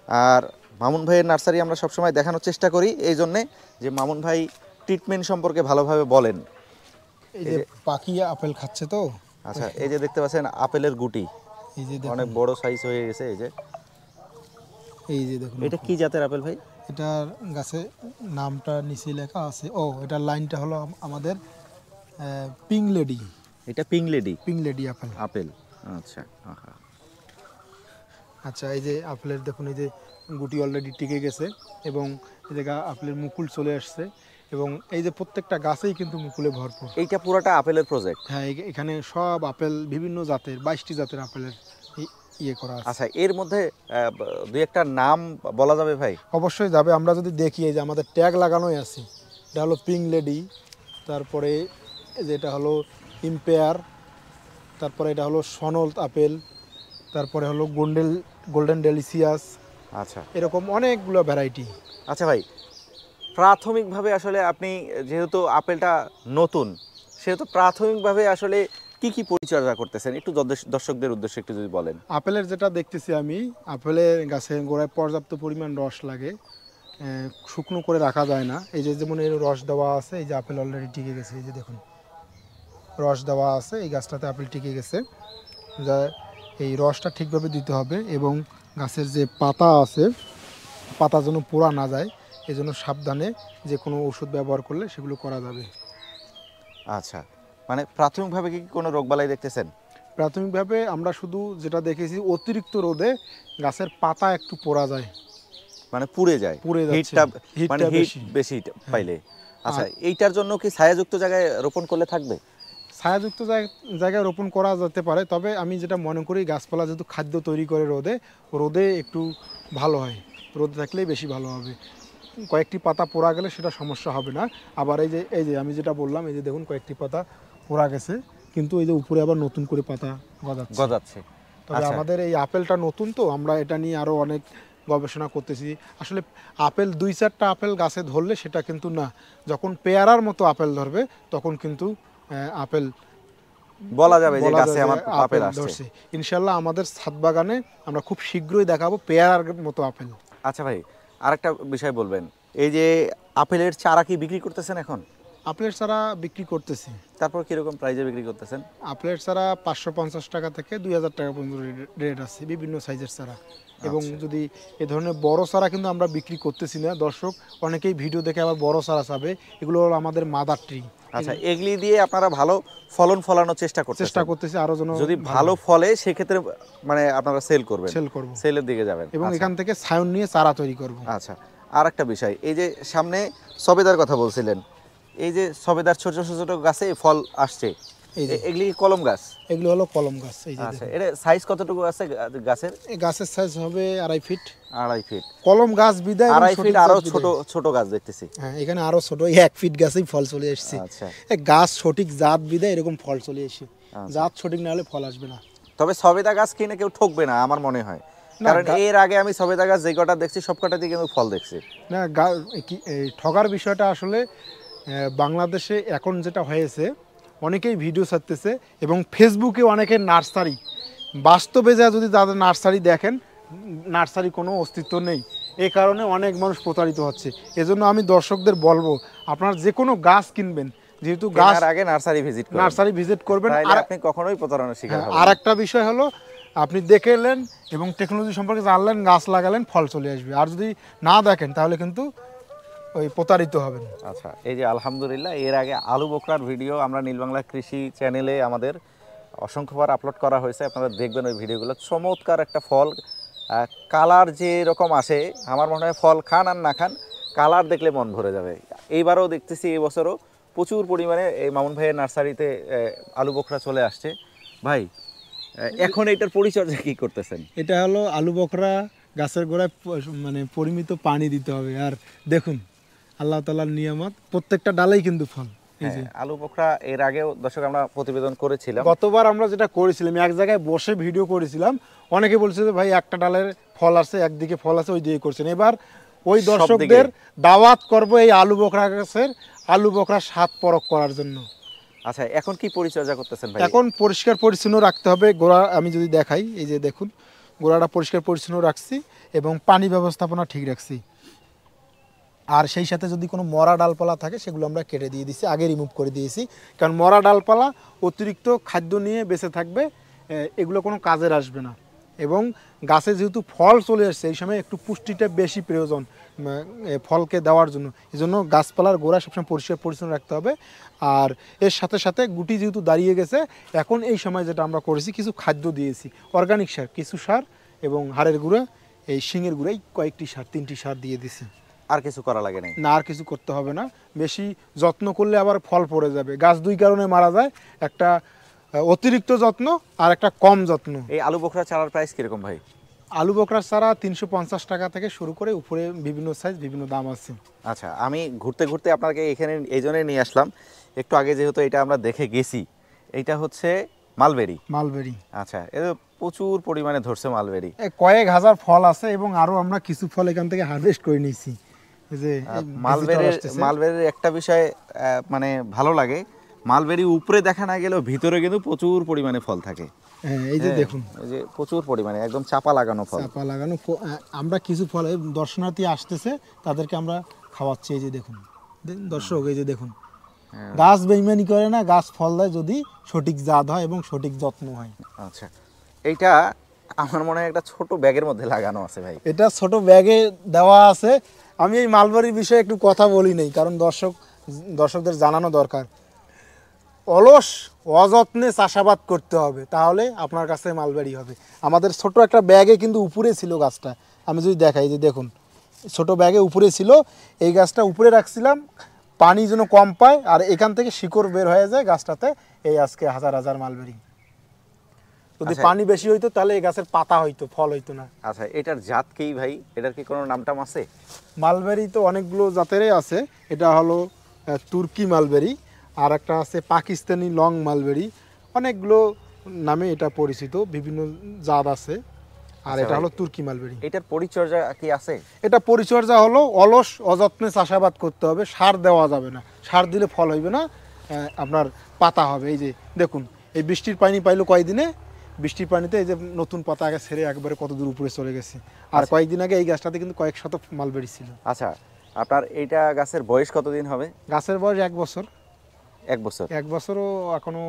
আর মামুন ভাইয়ের নার্সারি আমরা সবসময় দেখানোর চেষ্টা করি এই জন্যে যে মামুন ভাই ট্রিটমেন্ট সম্পর্কে ভালোভাবে বলেন। এই যে পাখি আপেল খাচ্ছে তো। আচ্ছা এই যে দেখতে পাচ্ছেন আপেলের গুটি, এই যে অনেক বড় সাইজ হয়ে গেছে। এই যে দেখুন এটা কি জাতের আপেল ভাই? এটার গাছে নামটা নিচে লেখা আছে। ও, এটার লাইনটা হলো আমাদের পিং লেডি। এটা পিং লেডি আপেল। আচ্ছা আচ্ছা এই যে আপেলের দেখুন, এই যে গুটি অলরেডি টিকে গেছে এবং এই যে আপেলের মুকুল চলে আসছে, এবং এই যে প্রত্যেকটা গাছেই কিন্তু মুকুলে ভরপুর। এইটা পুরোটা আপেলের প্রজেক্ট? হ্যাঁ, এখানে সব আপেল বিভিন্ন জাতের 22টি জাতের আপেলের ইয়ে করা আছে। আচ্ছা এর মধ্যে দুই একটা নাম বলা যাবে ভাই? অবশ্যই যাবে। আমরা যদি দেখি এই যে আমাদের ট্যাগ লাগানোই আছে, এটা হলো পিং লেডি, তারপরে যেটা হলো ইম্পেয়ার, তারপরে এটা হলো সনল আপেল, তারপরে হলো গোল্ডেন ডেলিসিয়াস। আচ্ছা এরকম অনেকগুলো ভ্যারাইটি। আচ্ছা ভাই, প্রাথমিকভাবে আসলে আপনি যেহেতু আপেলটা নতুন, সেহেতু প্রাথমিকভাবে আসলে কি কি পরিচর্যা করতেছেন একটু দর্শকদের উদ্দেশ্যে একটু যদি বলেন। আপেলের যেটা দেখতেছি আমি, আপেলের গাছে গোড়ায় পর্যাপ্ত পরিমাণ রস লাগে শুকনো করে রাখা যায় না। এই যে যেমন এর রস দেওয়া আছে, এই যে আপেল অলরেডি টিকে গেছে, এই যে দেখুন রস দেওয়া আছে, এই গাছটাতে আপেল টিকে গেছে। যা এই রসটা ঠিকভাবে দিতে হবে এবং গাছের যে পাতা আছে পাতা যেন পোড়া না যায়, এই জন্য সাবধানে যে কোনো ওষুধ ব্যবহার করলে সেগুলো করা যাবে। আচ্ছা, মানে প্রাথমিকভাবে কি কোনো রোগবালাই দেখতেছেন? প্রাথমিকভাবে আমরা শুধু যেটা দেখেছি, অতিরিক্ত রোদে গাছের পাতা একটু পোড়া যায়, মানে পুড়ে যায়, পুড়ে যাচ্ছে, হিটটা মানে হিটটা হিট বেশি পাইলে। আচ্ছা, এইটার জন্য কি ছায়াযুক্ত জায়গায় রোপণ করলে থাকবে? ছায়াযুক্ত জায়গায় রোপণ করা যেতে পারে, তবে আমি যেটা মনে করি গাছপালা যেহেতু খাদ্য তৈরি করে রোদে একটু ভালো হয়, রোদে থাকলেই বেশি ভালো হবে। কয়েকটি পাতা পোড়া গেলে সেটা সমস্যা হবে না। আবার এই যে আমি যেটা বললাম, এই যে দেখুন কয়েকটি পাতা পোড়া গেছে, কিন্তু এই যে উপরে আবার নতুন করে পাতা গজাচ্ছে। তবে আমাদের এই আপেলটা নতুন, তো আমরা এটা নিয়ে আরও অনেক গবেষণা করতেছি। আসলে আপেল 2-4টা আপেল গাছে ধরলে সেটা কিন্তু না, যখন পেয়ারার মতো আপেল ধরবে তখন কিন্তু আপেল বলা যাবে যে গাছে আমার আপেল ধরছে। ইনশাল্লাহ আমাদের ছাদ বাগানে আমরা খুব শীঘ্রই দেখাবো পেয়ারার মতো আপেল। আচ্ছা ভাই, আরেকটা বিষয় বলবেন, এই যে আপেলের চারা কি বিক্রি করতেছেন এখন? আপেলের চারা বিক্রি করতেছি। তারপর কিরকম প্রাইজে বিক্রি করতেছেন? আপেলের চারা 550 টাকা থেকে 2000 টাকা পর্যন্ত রেট আছে, বিভিন্ন সাইজের চারা। এবং যদি এ ধরনের বড় চারা কিন্তু আমরা বিক্রি করতেছি না। দর্শক অনেকেই ভিডিও দেখে আবার বড় চারা চাবে, এগুলো হলো আমাদের মাদার ট্রি। আচ্ছা, এগুলি দিয়ে আপনারা ভালো ফলন ফলানোর চেষ্টা করতেছি আরো যেন যদি ভালো ফলে সেক্ষেত্রে মানে আপনারা সেল করব, সেলের দিকে যাবেন এবং এখান থেকে ছায়ন নিয়ে চারা তৈরি করব। আচ্ছা, আর একটা বিষয়, এই যে সামনে সবেদার কথা বলছিলেন, এই যে সবেদার ছোট ছোট ছোট গাছে ফল আসছে, এগুলি কলম গাছ? এগুলো হলো কলম গাছ। এই যে আচ্ছা, এর সাইজ কতটুকু আছে গাছের? এই গাছের সাইজ হবে 2.5 ফিট। 2.5 ফিট কলম গাছ বিদায় 2.5 ফিট আরো ছোট ছোট গাছ দেখতেছি। হ্যাঁ, এখানে আরো ছোট 1 ফিট গাছেই ফল চলে আসছে। আচ্ছা, এই গাছ সঠিক জাত বিদায় এরকম ফল চলে আসে, জাত সঠিক না হলে ফল আসবে না। তবে সবেদা গাছ কিনে কেউ ঠকবে না আমার মনে হয়, কারণ এর আগে আমি সবেদা গাছ যে কটা দেখছি সব কটাতে কিন্তু ফল দেখছি না। এই ঠকার বিষয়টা আসলে বাংলাদেশে এখন যেটা হয়েছে, অনেকেই ভিডিও ছাড়তেছে এবং ফেসবুকে অনেকে নার্সারি, বাস্তবে যা যদি তাদের নার্সারি দেখেন, নার্সারি কোনো অস্তিত্ব নেই। এই কারণে অনেক মানুষ প্রতারিত হচ্ছে। এজন্য আমি দর্শকদের বলবো, আপনারা যে কোনো গাছ কিনবেন, যেহেতু গাছ আগে নার্সারি ভিজিট করবেন, আর আপনি কখনোই প্রতারণার শিকার হবেন না। আর একটা বিষয় হলো, আপনি দেখে এলেন এবং টেকনোলজি সম্পর্কে জানলেন, গাছ লাগালেন, ফল চলে আসবে। আর যদি না দেখেন তাহলে কিন্তু ওই প্রতারিত হবেন। আচ্ছা, এই যে আলহামদুলিল্লাহ, এর আগে আলু বোকরার ভিডিও আমরা নীলবাংলা কৃষি চ্যানেলে আমাদের অসংখ্যবার আপলোড করা হয়েছে, আপনারা দেখবেন ওই ভিডিওগুলো। চমৎকার একটা ফল, কালার যে রকম আসে, আমার মনে হয় ফল খান আর না খান কালার দেখলে মন ভরে যাবে। এইবারও দেখতেছি, এই বছরও প্রচুর পরিমাণে এই মামুন ভাইয়ের নার্সারিতে আলু বোকরা চলে আসছে। ভাই, এখন এটার পরিচর্যা কি করতেছেন? এটা হলো আলু বকরা গাছের গোড়ায় মানে পরিমিত পানি দিতে হবে। আর দেখুন আল্লাহ তাআলার নিয়ামত, প্রত্যেকটা ডালেই কিন্তু ফল। আলু বোকরা এর আগেও দর্শক আমরা প্রতিবেদন করেছিলাম। গতবার আমরা যেটা করেছিলাম, এক জায়গায় বসে ভিডিও করেছিলাম, অনেকে বলছে যে ভাই একটা ডালের ফল আছে, একদিকে ফল আছে, ওই দিকে করছেন। এবার ওই দর্শকদের দাওয়াত করব এই আলু বকরা গাছের আলু বকরা স্বাদ পরখ করার জন্য। আচ্ছা, এখন কি পরিচর্যা করতেছেন ভাই? এখন পরিষ্কার পরিচ্ছন্ন রাখতে হবে গোড়া। আমি যদি দেখাই, এই যে দেখুন গোড়াটা পরিষ্কার পরিচ্ছন্ন রাখছি এবং পানি ব্যবস্থাপনা ঠিক রাখছি। আর সেই সাথে যদি কোনো মরা ডালপালা থাকে সেগুলো আমরা কেটে দিয়ে দিছি, আগে রিমুভ করে দিয়েছি। কারণ মরা ডালপালা অতিরিক্ত খাদ্য নিয়ে বেঁচে থাকবে, এগুলো কোনো কাজের আসবে না। এবং গাছে যেহেতু ফল চলে আসছে, এই সময় একটু পুষ্টিটা বেশি প্রয়োজন ফলকে দেওয়ার জন্য। এই জন্য গাছপালার গোড়া সবসময় পরিষ্কার পরিচ্ছন্ন রাখতে হবে। আর এর সাথে সাথে গুটি যেহেতু দাঁড়িয়ে গেছে, এখন এই সময় যেটা আমরা করেছি, কিছু খাদ্য দিয়েছি, অর্গানিক সার, কিছু সার এবং হাড়ের গুঁড়া, এই শিঙের গুঁড়া, এই কয়েকটি সার, 3টি সার দিয়ে দিছি। আর কিছু করা লাগে না, আর কিছু করতে হবে না। বেশি যত্ন করলে আবার ফল পড়ে যাবে। গাছ 2 কারণে মারা যায়, একটা অতিরিক্ত যত্ন আর একটা কম যত্ন। এই আলু বোকরা চারার প্রাইস কিরকম ভাই? আলু বকরার চারা 350 টাকা থেকে শুরু করে উপরে বিভিন্ন সাইজ, বিভিন্ন দাম আছে। আচ্ছা, আমি ঘুরতে ঘুরতে আপনাকে এখানে এই জন্যই নিয়ে আসলাম, একটু আগে যেহেতু এটা আমরা দেখে গেছি, এইটা হচ্ছে মালবেরি। আচ্ছা, এর প্রচুর পরিমাণে ধরছে মালবেরি, কয়েক হাজার ফল আছে এবং আরো আমরা কিছু ফল এখান থেকে হারভেস্ট করে নিয়েছি। যে মালবেরির একটা বিষয় মানে ভালো লাগে, মালবেরি উপরে দেখা না গেলেও ভিতরে কিন্তু প্রচুর পরিমাণে ফল থাকে। হ্যাঁ এই যে দেখুন, এই যে প্রচুর পরিমাণে একদম চাপা লাগানো ফল। চাপা লাগানো আমরা কিছু ফল দর্শনার্থী আসতেছে তাদেরকে আমরা খাওয়াচ্ছি। এই যে দেখুন দর্শক, এই যে দেখুন, গাছ বেইমানি করে না, গাছ ফল দেয় যদি সঠিক জাত হয় এবং সঠিক যত্ন হয়। আচ্ছা, এইটা আমার মনে হয় একটা ছোট ব্যাগের মধ্যে লাগানো আছে ভাই। এটা ছোট ব্যাগে দেওয়া আছে। আমি এই মালবাড়ির বিষয়ে একটু কথা বলি নেই, কারণ দর্শকদের জানানো দরকার। অলস অযত্নে চাষাবাদ করতে হবে, তাহলে আপনার কাছে মালবাড়ি হবে। আমাদের ছোট একটা ব্যাগে কিন্তু উপরে ছিল গাছটা, আমি যদি দেখাই, যে দেখুন ছোট ব্যাগে উপরে ছিল, এই গাছটা উপরে রাখছিলাম পানি যেন কম পায়, আর এখান থেকে শিকড় বের হয়ে যায় গাছটাতে। এই আজকে হাজার হাজার মালবেরি। যদি পানি বেশি হইতো তাহলে এই গাছের পাতা হইতো, ফল হইতো না। আচ্ছা, এটার জাত কি ভাই? এটার কি কোনো নামটাম আছে? মালবেরি তো অনেকগুলো জাতেরই আছে। এটা হলো তুর্কি মালবেরি, আর একটা আছে পাকিস্তানি লং মালবেরি, অনেকগুলো নামে এটা পরিচিত, বিভিন্ন জাত আছে। আর এটা হলো তুর্কি মালবেরি। এটার পরিচর্যা কি আছে? এটা পরিচর্যা হলো অলস অযত্নে চাষাবাদ করতে হবে, সার দেওয়া যাবে না, সার দিলে ফল হইবে না, আপনার পাতা হবে। এই যে দেখুন, এই বৃষ্টির পানি পাইলো কয়েকদিনে, বৃষ্টির পানিতে এই যে নতুন পাতা আগে ছেড়ে একবারে কত দূর উপরে চলে গেছে। আর কয়েকদিন আগে এই গাছটাতে কিন্তু কয়েক শত মালবেরি ছিল। আচ্ছা, আপনার এইটা গাছের বয়স কতদিন হবে? গাছের বয়স 1 বছর। 1 বছর? 1 বছরও এখনো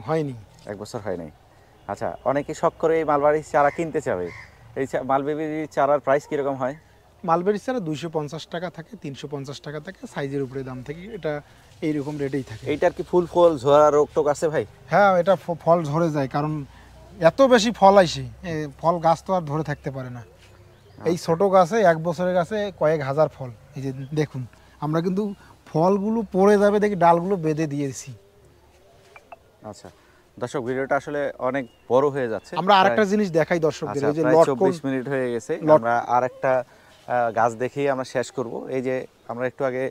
হয়নি। 1 বছর হয় নাই। আচ্ছা, অনেকে শখ করে এই মালবেরি চারা কিনতে চাবে, এই মালবেরি চারার প্রাইস কিরকম হয়? মালবেরি চারা 250 টাকা থাকে, 350 টাকা থাকে, সাইজের উপরে দাম থাকে, এটা এইরকম রেটেই থাকে। এইটার কি ফুল ফল ঝরা রোগ টোক আছে ভাই? হ্যাঁ, এটা ফল ঝরে যায়, কারণ এত বেশি ফল আইসে, ফল গাছ তো আর ধরে থাকতে পারে না। এই ছোট গাছে 1 বছরের গাছে কয়েক হাজার ফল। এই যে দেখুন, আমরা কিন্তু ফলগুলো পড়ে যাবে দেখি ডালগুলো বেঁধে দিয়েছি। আচ্ছা দর্শক, ভিডিওটা আসলে অনেক বড় হয়ে যাচ্ছে। আমরা আরেকটা জিনিস দেখাই দর্শকদের, এই যে প্রায় লটকন 24 মিনিট হয়ে গেছে। আমরা আরেকটা গাছ দেখেই আমরা শেষ করব। এই যে আমরা একটু আগে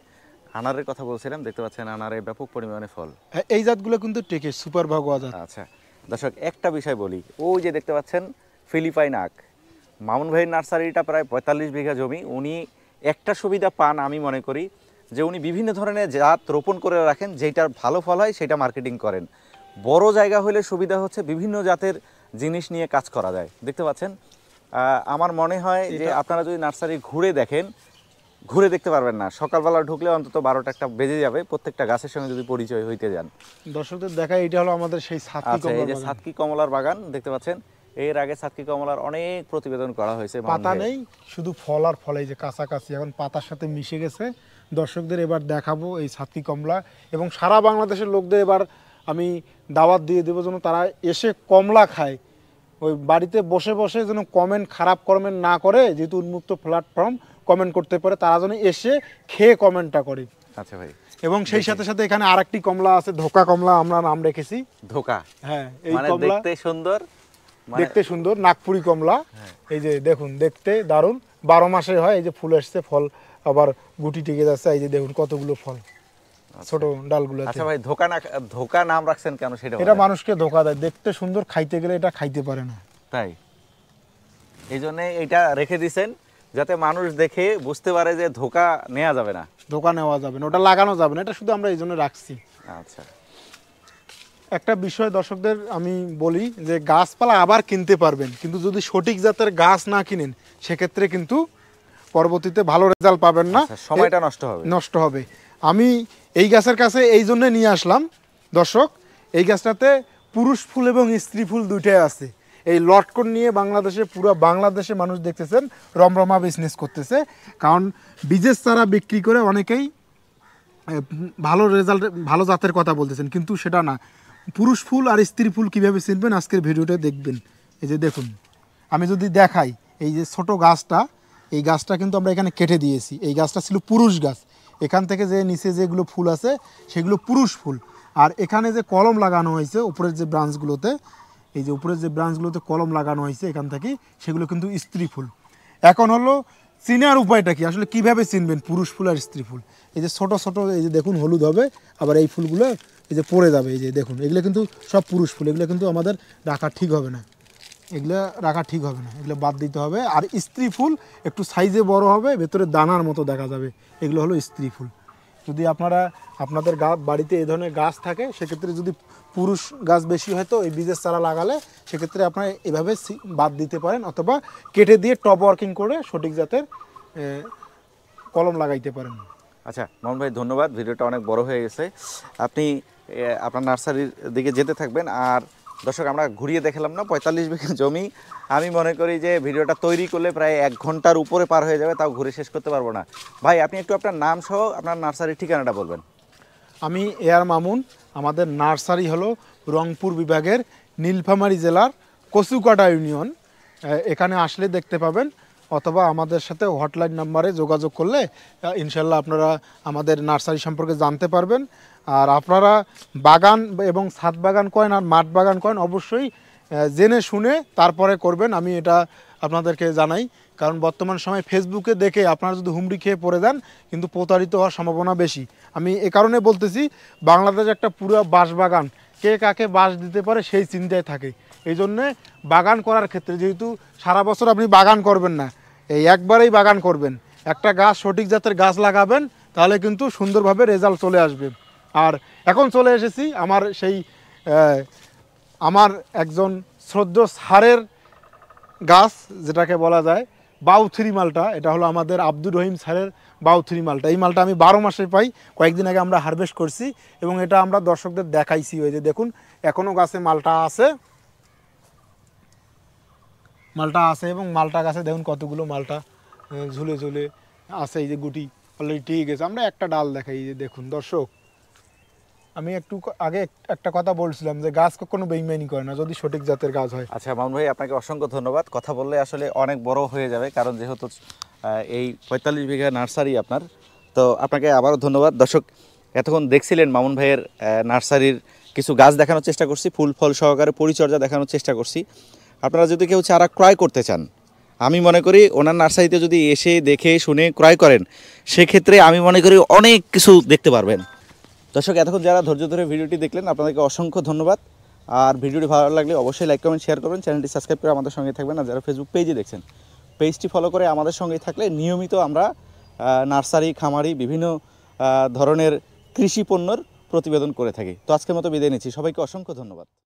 আনারের কথা বলছিলাম, দেখতে পাচ্ছেন আনারে ব্যাপক পরিমাণে ফল। এই জাতগুলো কিন্তু টেকে, সুপার ভাগোয়া জাত। আচ্ছা দর্শক, একটা বিষয় বলি, ওই যে দেখতে পাচ্ছেন ফিলিপাইন আখ, মামুন ভাইয়ের নার্সারিটা প্রায় 45 বিঘা জমি। উনি একটা সুবিধা পান আমি মনে করি, যে উনি বিভিন্ন ধরনের জাত রোপণ করে রাখেন, যেটার ভালো ফল হয় সেটা মার্কেটিং করেন। বড় জায়গা হলে সুবিধা হচ্ছে বিভিন্ন জাতের জিনিস নিয়ে কাজ করা যায়। দেখতে পাচ্ছেন, আমার মনে হয় যে আপনারা যদি নার্সারি ঘুরে দেখেন, ঘুরে দেখতে পারবেন না, সকালবেলা ঢুকলে অন্তত 12টা একটা বেজে যাবে প্রত্যেকটা গাছের সঙ্গে যদি পরিচয় হইতে যান। দর্শকদের দেখায়, এটা হলো আমাদের সেই আচ্ছা, এই যে সাতকি কমলার বাগান দেখতে পাচ্ছেন। এর আগে সাতকি কমলার অনেক প্রতিবেদন করা হয়েছে। পাতা নেই, শুধু ফল আর ফল, এই যে কাছাকাছি এখন পাতার সাথে মিশে গেছে। দর্শকদের এবার দেখাবো এই সাতকি কমলা, এবং সারা বাংলাদেশের লোকদের এবার আমি দাওয়াত দিয়ে দেবো যেন তারা এসে কমলা খায়। ওই বাড়িতে বসে বসে যেন খারাপ কমেন্ট না করে, যেহেতু উন্মুক্ত প্ল্যাটফর্ম, কমেন্ট করতে পারে, তারা যেন এসে খেয়ে কমেন্টটা করে। আচ্ছা ভাই, এবং সেই সাথে সাথে এখানে আরেকটি কমলা আছে, ধোকা কমলা আমরা নাম রেখেছি। ধোকা? হ্যাঁ, এই মানে কমলা দেখতে সুন্দর, দেখতে সুন্দর, নাগপুরি কমলা। এই যে দেখুন, দেখতে দারুণ, 12 মাসে হয়। এই যে ফুল আসছে, ফল আবার গুটি টিকে যাচ্ছে। এই যে দেখুন কতগুলো ফল ছোট ডালগুলো। আচ্ছা ভাই, ধোকা নাম রাখছেন কেন সেটা? এটা মানুষকে ধোকা দেয়, দেখতে সুন্দর, খাইতে গেলে এটা খাইতে পারে না, তাই এই জন্য এটা রেখে দিছেন, যাতে মানুষ দেখে বুঝতে পারে যে ধোকা নেওয়া যাবে না, ধোকা নেওয়া যাবে না, ওটা লাগানো যাবে না। এটা শুধু আমরা এই জন্য রাখছি। আচ্ছা, একটা বিষয় দর্শকদের আমি বলি, যে গাছপালা আবার কিনতে পারবেন, কিন্তু যদি সঠিক জাতের গাছ না কিনেন, সেক্ষেত্রে কিন্তু পরবর্তীতে ভালো রেজাল্ট পাবেন না, সময়টা নষ্ট হবে। আমি এই গাছের কাছে এই জন্য নিয়ে আসলাম দর্শক, এই গাছটাতে পুরুষ ফুল এবং স্ত্রী ফুল দুইটাই আছে। এই লটকন নিয়ে বাংলাদেশে, পুরো বাংলাদেশে মানুষ দেখতেছেন রমরমা বিজনেস করতেছে, কারণ বীজের চারা বিক্রি করে অনেকেই ভালো রেজাল্ট, ভালো জাতের কথা বলতেছেন, কিন্তু সেটা না। পুরুষ ফুল আর স্ত্রী ফুল কীভাবে চিনবেন আজকের ভিডিওটা দেখবেন। এই যে দেখুন, আমি যদি দেখাই, এই যে ছোট গাছটা, এই গাছটা কিন্তু আমরা এখানে কেটে দিয়েছি। এই গাছটা ছিল পুরুষ গাছ, এখান থেকে যে নিচে যেগুলো ফুল আছে সেগুলো পুরুষ ফুল। আর এখানে যে কলম লাগানো হয়েছে উপরের যে ব্রাঞ্চগুলোতে, এই যে উপরের যে ব্রাঞ্চগুলোতে কলম লাগানো হয়েছে এখান থেকে, সেগুলো কিন্তু স্ত্রী ফুল। এখন হলো চিনার উপায়টা কি, আসলে কিভাবে চিনবেন পুরুষ ফুল আর স্ত্রী ফুল? এই যে ছোট ছোট, এই যে দেখুন হলুদ হবে, আবার এই ফুলগুলো এই যে পড়ে যাবে। এই যে দেখুন, এগুলো কিন্তু সব পুরুষ ফুল, এগুলো কিন্তু আমাদের রাখা ঠিক হবে না, এগুলো রাখা ঠিক হবে না, এগুলো বাদ দিতে হবে। আর স্ত্রী ফুল একটু সাইজে বড় হবে, ভেতরে দানার মতো দেখা যাবে, এগুলো হলো স্ত্রী ফুল। যদি আপনাদের বাড়িতে এই ধরনের গাছ থাকে, সেক্ষেত্রে যদি পুরুষ গাছ বেশি হয় তো এই বীজের চারা লাগালে সেক্ষেত্রে আপনারা এভাবে বাদ দিতে পারেন, অথবা কেটে দিয়ে টপ ওয়ার্কিং করে সঠিক জাতের কলম লাগাইতে পারেন। আচ্ছা মোহন ভাই, ধন্যবাদ। ভিডিওটা অনেক বড় হয়ে গেছে, আপনি আপনার নার্সারির দিকে যেতে থাকবেন। আর দর্শক, আমরা ঘুরিয়ে দেখালাম না 45 বিঘা জমি। আমি মনে করি যে ভিডিওটা তৈরি করলে প্রায় 1 ঘন্টার উপরে পার হয়ে যাবে, তাও ঘুরে শেষ করতে পারবো না। ভাই, আপনি একটু আপনার নাম সহ আপনার নার্সারির ঠিকানাটা বলবেন। আমি এআর মামুন। আমাদের নার্সারি হলো রংপুর বিভাগের নীলফামারী জেলার কচুকাটা ইউনিয়ন। এখানে আসলে দেখতে পাবেন, অথবা আমাদের সাথে হটলাইন নাম্বারে যোগাযোগ করলে ইনশাল্লাহ আপনারা আমাদের নার্সারি সম্পর্কে জানতে পারবেন। আর আপনারা বাগান এবং ছাদ বাগান করেন আর মাঠ বাগান করেন, অবশ্যই জেনে শুনে তারপরে করবেন, আমি এটা আপনাদেরকে জানাই। কারণ বর্তমান সময় ফেসবুকে দেখে আপনারা যদি হুমড়ি খেয়ে পড়ে যান, কিন্তু প্রতারিত হওয়ার সম্ভাবনা বেশি। আমি এ কারণে বলতেছি, বাংলাদেশ একটা পুরো বাঁশ বাগান, কে কাকে বাঁশ দিতে পারে সেই চিন্তায় থাকে। এই জন্যে বাগান করার ক্ষেত্রে, যেহেতু সারা বছর আপনি বাগান করবেন না, এই একবারেই বাগান করবেন, একটা গাছ সঠিক জাতের গাছ লাগাবেন, তাহলে কিন্তু সুন্দরভাবে রেজাল্ট চলে আসবে। আর এখন চলে এসেছি আমার একজন শ্রদ্ধেয় স্যারের গাছ, যেটাকে বলা যায় বাউ3 মালটা। এটা হলো আমাদের আব্দুর রহিম স্যারের বাউ3 মালটা। এই মালটা আমি 12 মাসে পাই, কয়েকদিন আগে আমরা হারভেস্ট করছি এবং এটা আমরা দর্শকদের দেখাইছি। ওই যে দেখুন, এখনও গাছে মালটা আছে এবং মালটা গাছে দেখুন কতগুলো মালটা ঝুলে ঝুলে আছে। এই যে গুটি অলরেডি ঠিক গেছে। আমরা একটা ডাল দেখাই, এই যে দেখুন দর্শক, আমি একটু আগে একটা কথা বলছিলাম যে গাছ কখনো বেইমানি করে না যদি সঠিক জাতের গাছ হয়। আচ্ছা মামুন ভাই, আপনাকে অসংখ্য ধন্যবাদ। কথা বললে আসলে অনেক বড় হয়ে যাবে, কারণ যেহেতু এই 45 বিঘা নার্সারি আপনার, তো আপনাকে আবারও ধন্যবাদ। দর্শক, এতক্ষণ দেখছিলেন মামুন ভাইয়ের নার্সারির কিছু গাছ দেখানোর চেষ্টা করছি, ফুল ফল সহকারে পরিচর্যা দেখানোর চেষ্টা করছি। আপনারা যদি কেউ চারা ক্রয় করতে চান, আমি মনে করি ওনার নার্সারিতে যদি এসে দেখে শুনে ক্রয় করেন, সেক্ষেত্রে আমি মনে করি অনেক কিছু দেখতে পারবেন। দর্শক, এতক্ষণ যারা ধৈর্য ধরে ভিডিওটি দেখলেন, আপনাদেরকে অসংখ্য ধন্যবাদ। আর ভিডিওটি ভালো লাগলে অবশ্যই লাইক কমেন্ট শেয়ার করবেন, চ্যানেলটি সাবস্ক্রাইব করে আমাদের সঙ্গে থাকবেন। আর যারা ফেসবুক পেজে দেখছেন, পেজটি ফলো করে আমাদের সঙ্গেই থাকলে নিয়মিত আমরা নার্সারি, খামারি, বিভিন্ন ধরনের কৃষি পণ্যর প্রতিবেদন করে থাকি। তো আজকের মতো বিদায় নিচ্ছি, সবাইকে অসংখ্য ধন্যবাদ।